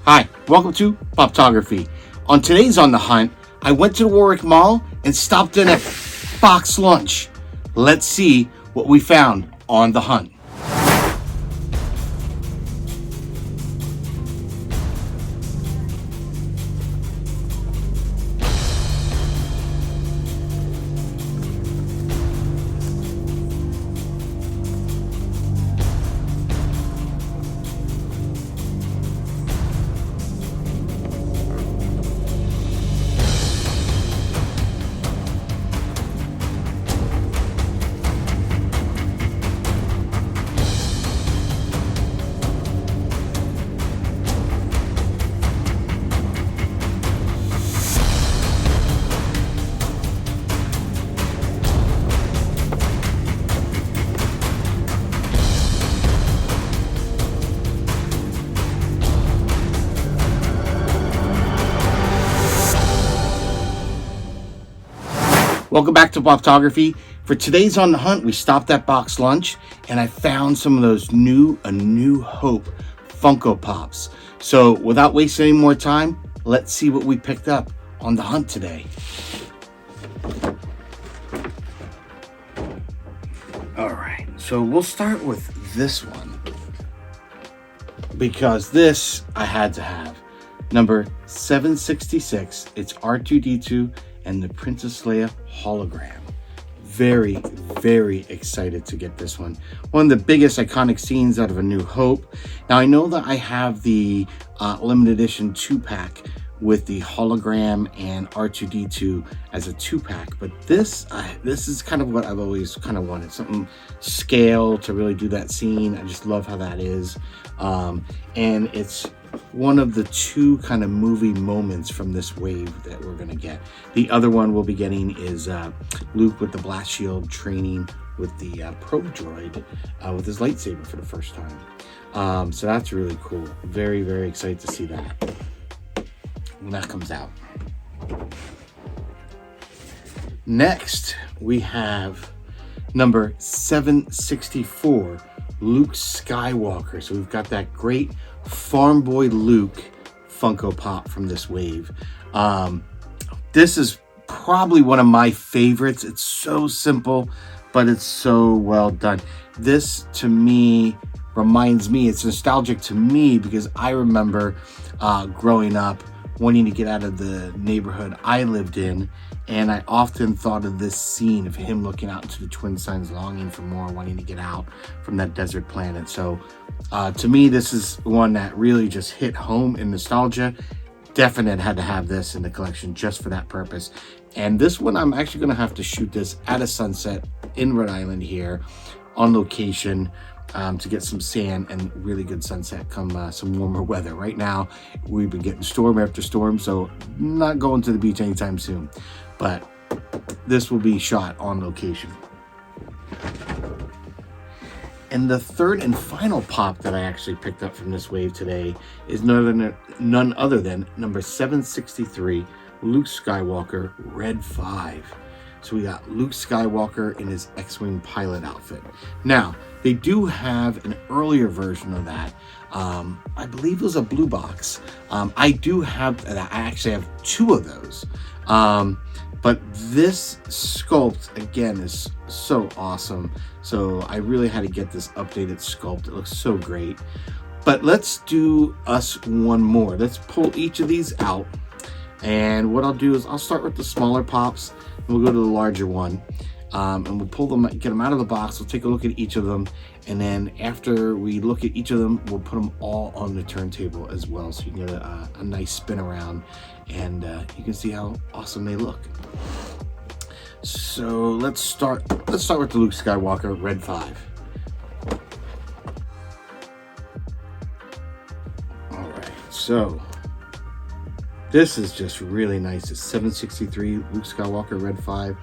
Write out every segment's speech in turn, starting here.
Hi, welcome to Poptography. On today's On the Hunt, I went to the Warwick Mall and stopped in at BoxLunch. Let's see what we found on the hunt. Welcome back to Poptography. For today's On the Hunt, we stopped at BoxLunch and I found some of those new A New Hope Funko Pops. So without wasting any more time, let's see what we picked up on the hunt today. All right, so we'll start with this one because this I had to have. Number 766, it's R2-D2 and the Princess Leia hologram. Very, very excited to get this one. One of the biggest iconic scenes out of A New Hope. Now I know that I have the limited edition 2-pack with the hologram and R2-D2 as a 2-pack, but this is kind of what I've always kind of wanted. Something scale to really do that scene. I just love how that is. And it's one of the two kind of movie moments from this wave that we're going to get. The other one we'll be getting is Luke with the blast shield training with the probe droid with his lightsaber for the first time. So that's really cool. Very, very excited to see that when that comes out. Next, we have number 764, Luke Skywalker. So we've got that great Farm Boy Luke Funko Pop from this wave. This is probably one of my favorites. It's so simple, but it's so well done. This to me reminds me, it's nostalgic to me because I remember growing up wanting to get out of the neighborhood I lived in, and I often thought of this scene of him looking out into the twin suns, longing for more, wanting to get out from that desert planet. So to me, this is one that really just hit home in nostalgia. Definite had to have this in the collection just for that purpose. And this one, I'm actually going to have to shoot this at a sunset in Rhode Island here on location to get some sand and really good sunset come some warmer weather. Right now, we've been getting storm after storm, so not going to the beach anytime soon. But this will be shot on location. And the third and final pop that I actually picked up from this wave today is none other than number 763, Luke Skywalker Red 5. So we got Luke Skywalker in his X-Wing pilot outfit. Now, they do have an earlier version of that. I believe it was a blue box. I actually have two of those. But this sculpt, again, is so awesome. So I really had to get this updated sculpt. It looks so great. But let's do us one more. Let's pull each of these out. And what I'll do is I'll start with the smaller pops. And we'll go to the larger one. And we'll pull them, get them out of the box. We'll take a look at each of them. And then after we look at each of them, we'll put them all on the turntable as well. So you can get a nice spin around and you can see how awesome they look. So let's start with the Luke Skywalker Red 5. All right, so this is just really nice. It's 763 Luke Skywalker Red 5.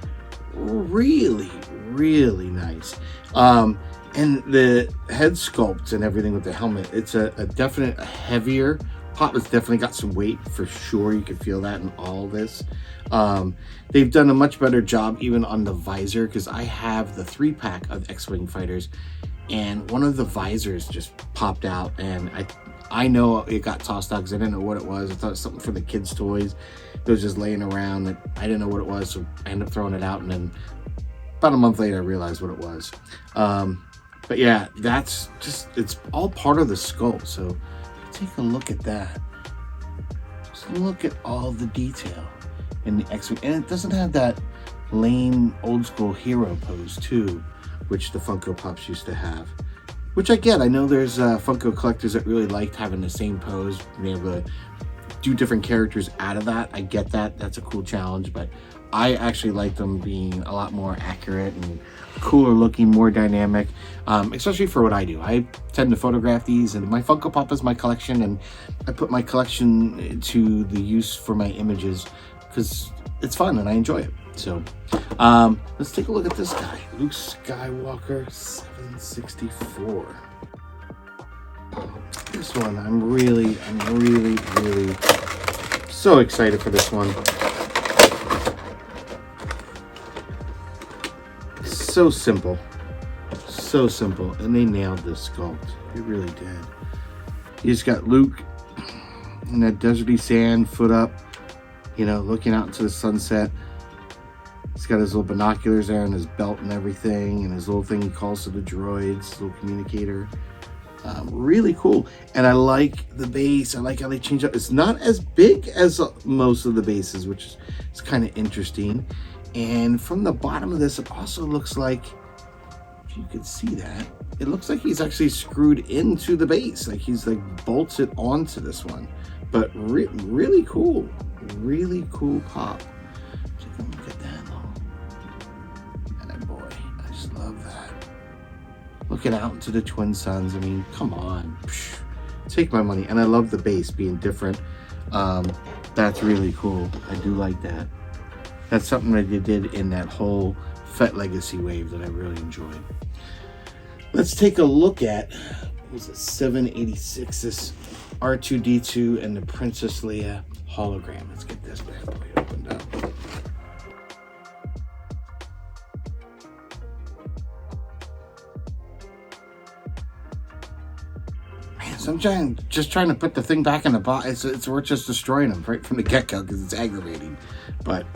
Really, really nice. And the head sculpt and everything with the helmet, it's a definite heavier pop. It's definitely got some weight for sure. You can feel that in all this. They've done a much better job even on the visor, because I have the 3-pack of X-Wing fighters and one of the visors just popped out, and I know it got tossed out because I didn't know what it was. I thought it was something for the kids' toys. It was just laying around. And I didn't know what it was, so I ended up throwing it out. And then about a month later, I realized what it was. But yeah, that's just, it's all part of the skull. So take a look at that. Just look at all the detail in the X-Wing. And it doesn't have that lame old school hero pose too, which the Funko Pops used to have. Which I get. I know there's Funko collectors that really liked having the same pose, being able to do different characters out of that. I get that. That's a cool challenge, but I actually like them being a lot more accurate and cooler looking, more dynamic, especially for what I do. I tend to photograph these, and my Funko Pop is my collection, and I put my collection to the use for my images because it's fun and I enjoy it. So let's take a look at this guy, Luke Skywalker 764. This one, I'm really so excited for this one. So simple, and they nailed this sculpt. They really did. You just got Luke in that deserty sand, foot up, you know, looking out into the sunset. He's got his little binoculars there and his belt and everything, and his little thing he calls to the droids, little communicator. Really cool. And I like the base. I like how they change up. It's not as big as most of the bases, which is kind of interesting. And from the bottom of this, it also looks like, if you could see that, it looks like he's actually screwed into the base. Like he's like bolted onto this one. But really cool. Really cool pop. Take a look at that. Oh boy, I just love that. Looking out into the twin suns. I mean, come on. Psh, take my money. And I love the base being different. That's really cool. I do like that. That's something that they did in that whole Fett Legacy wave that I really enjoyed. Let's take a look at, what was it, 786, this R2-D2 and the Princess Leia hologram. Let's get this bad boy opened up. Man, so I'm just trying to put the thing back in the box. It's worth just destroying them right from the get-go because it's aggravating. But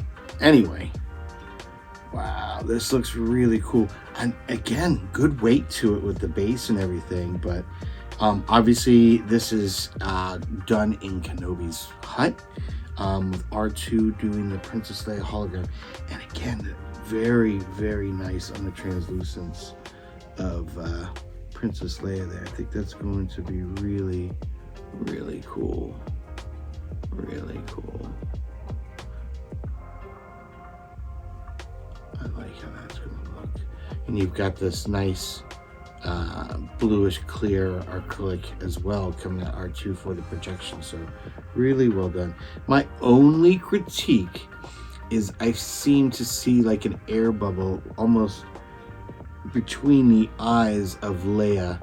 anyway, wow, this looks really cool. And again, good weight to it with the base and everything. But obviously, this is done in Kenobi's hut, with R2 doing the Princess Leia hologram. And again, very, very nice on the translucence of Princess Leia there. I think that's going to be really, really cool. Really cool. I like how that's going to look. And you've got this nice bluish clear acrylic as well coming at R2 for the projection. So really well done. My only critique is I seem to see like an air bubble almost between the eyes of Leia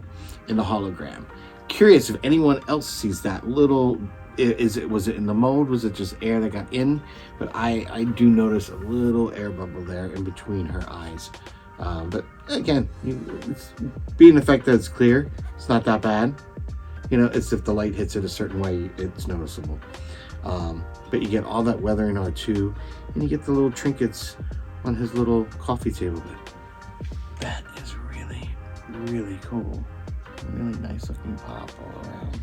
in the hologram. Curious if anyone else sees that little. Was it in the mold? Was it just air that got in? But I do notice a little air bubble there in between her eyes. But again, it's being the fact that it's clear, it's not that bad. You know, it's if the light hits it a certain way, it's noticeable. But you get all that weathering R2, and you get the little trinkets on his little coffee table. But that is really, really cool. Really nice looking pop all around.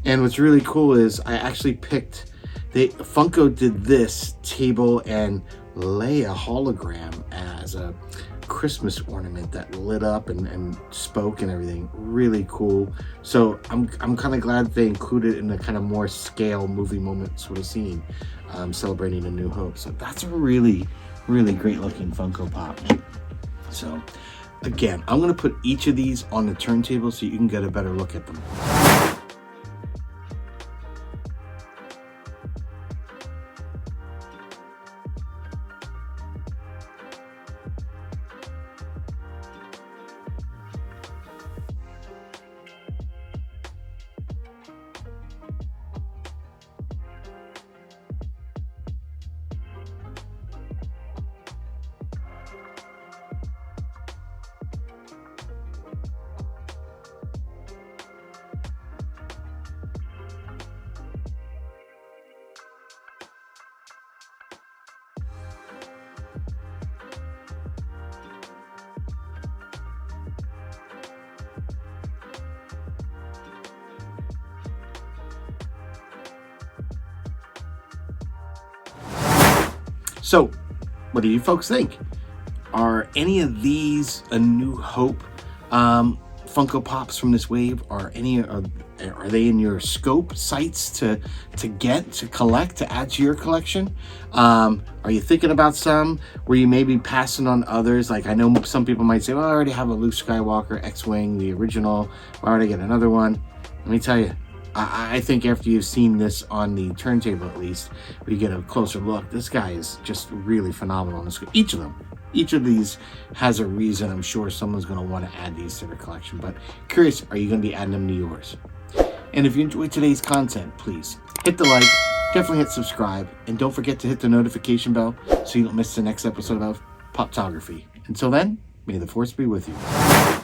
And what's really cool is I actually picked, Funko did this table and Leia hologram as a Christmas ornament that lit up and spoke and everything. Really cool. So I'm kind of glad they included it in a kind of more scale movie moment sort of scene, celebrating A New Hope. So that's a really, really great looking Funko Pop. So again, I'm going to put each of these on the turntable so you can get a better look at them. So, what do you folks think? Are any of these A New Hope Funko Pops from this wave? Are they in your scope sites to collect, to add to your collection? Are you thinking about some where you may be passing on others? Like, I know some people might say, well, I already have a Luke Skywalker X-Wing, the original. Why would I get another one? Let me tell you, I think after you've seen this on the turntable, at least, we get a closer look. This guy is just really phenomenal on the screen. Each of these has a reason. I'm sure someone's going to want to add these to their collection. But curious, are you going to be adding them to yours? And if you enjoyed today's content, please hit the like, definitely hit subscribe, and don't forget to hit the notification bell so you don't miss the next episode of Poptography. Until then, may the force be with you.